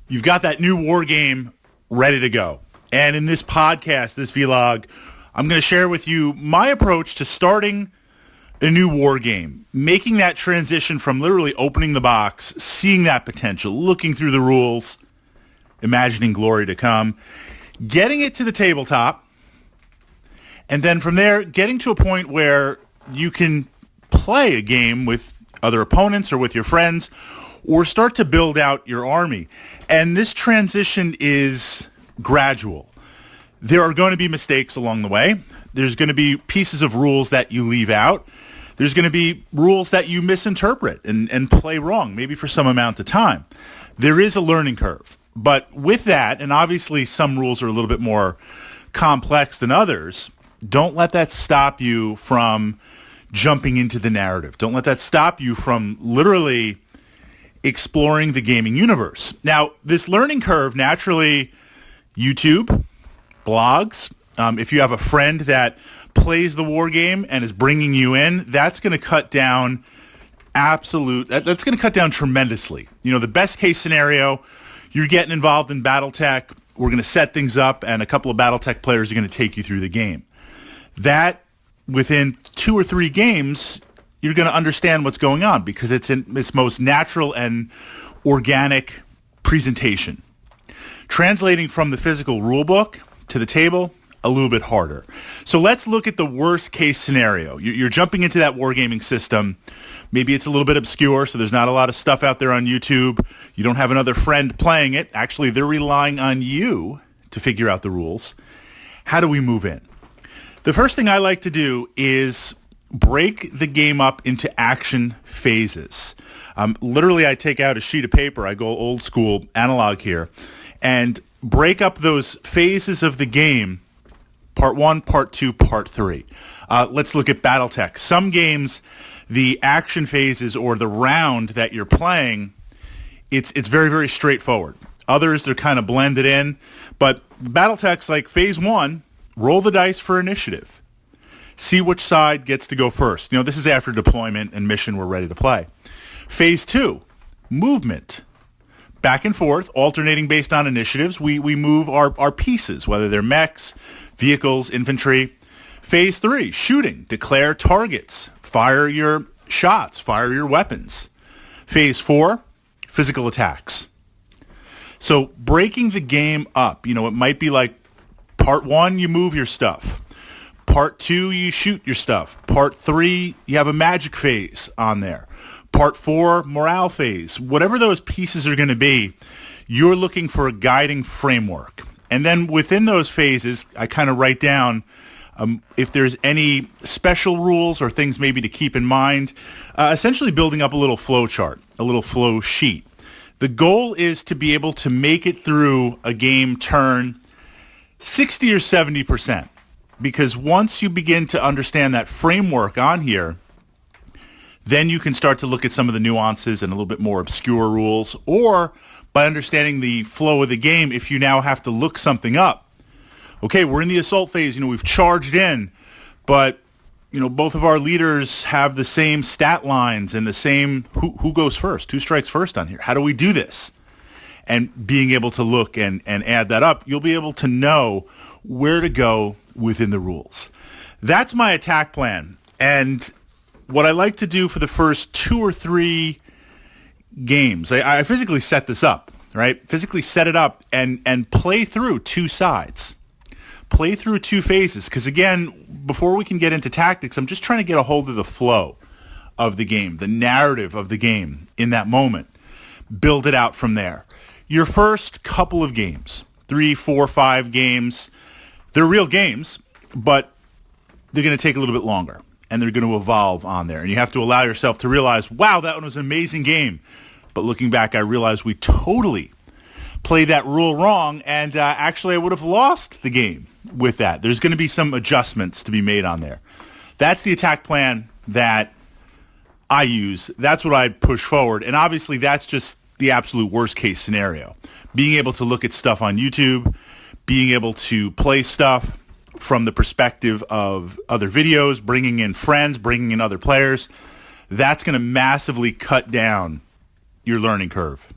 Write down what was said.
You've got that new war game ready to go. And in this podcast, this vlog, I'm going to share with you my approach to starting a new war game, making that transition from literally opening the box, seeing that potential, looking through the rules, imagining glory to come, getting it to the tabletop, and then from there, getting to a point where you can play a game with other opponents or with your friends, or start to build out your army. And this transition is gradual. There are going to be mistakes along the way. There's going to be pieces of rules that you leave out. There's going to be rules that you misinterpret and play wrong, maybe for some amount of time. There is a learning curve. But with that, and obviously some rules are a little bit more complex than others, don't let that stop you from jumping into the narrative. Don't let that stop you from literally exploring the gaming universe. Now, this learning curve, naturally, YouTube, blogs, if you have a friend that plays the war game and is bringing you in, that's going to cut down that's going to cut down tremendously. You know, the best case scenario, you're getting involved in BattleTech, we're going to set things up, and a couple of BattleTech players are going to take you through the game. That, within 2 or 3 games, you're going to understand what's going on because it's in its most natural and organic presentation. Translating from the physical rule book to the table, a little bit harder. So let's look at the worst case scenario. You're jumping into that wargaming system. Maybe it's a little bit obscure, so there's not a lot of stuff out there on YouTube. You don't have another friend playing it. Actually, they're relying on you to figure out the rules. How do we move in? The first thing I like to do is break the game up into action phases. Literally, I take out a sheet of paper. I go old school analog here and break up those phases of the game, part 1, part 2, part 3. Let's look at BattleTech. Some games, the action phases or the round that you're playing, it's very, very straightforward. Others, they're kind of blended in. But BattleTech's like phase 1, roll the dice for initiative. See which side gets to go first. You know, this is after deployment and mission we're ready to play. Phase 2, movement. Back and forth, alternating based on initiatives. We move our pieces, whether they're mechs, vehicles, infantry. Phase 3, shooting. Declare targets. Fire your shots. Fire your weapons. Phase 4, physical attacks. So breaking the game up, you know, it might be like part 1, you move your stuff. Part 2, you shoot your stuff. Part 3, you have a magic phase on there. Part 4, morale phase. Whatever those pieces are going to be, you're looking for a guiding framework. And then within those phases, I kind of write down if there's any special rules or things maybe to keep in mind, essentially building up a little flow chart, a little flow sheet. The goal is to be able to make it through a game turn 60 or 70%. Because once you begin to understand that framework on here, then you can start to look at some of the nuances and a little bit more obscure rules, or by understanding the flow of the game, if you now have to look something up. Okay, we're in the assault phase, you know, we've charged in, but, you know, both of our leaders have the same stat lines and the same, who goes first, who strikes first on here? How do we do this? And being able to look and add that up, you'll be able to know where to go within the rules. That's my attack plan. And what I like to do for the first 2 or 3 games, I physically set this up, right? Physically set it up and play through 2 sides. Play through 2 phases. Because again, before we can get into tactics, I'm just trying to get a hold of the flow of the game, the narrative of the game in that moment. Build it out from there. Your first couple of games, 3, 4, 5 games, they're real games, but they're going to take a little bit longer, and they're going to evolve on there. And you have to allow yourself to realize, wow, that one was an amazing game. But looking back, I realized we totally played that rule wrong, and actually I would have lost the game with that. There's going to be some adjustments to be made on there. That's the attack plan that I use. That's what I push forward. And obviously that's just the absolute worst case scenario. Being able to look at stuff on YouTube, being able to play stuff from the perspective of other videos, bringing in friends, bringing in other players, that's going to massively cut down your learning curve.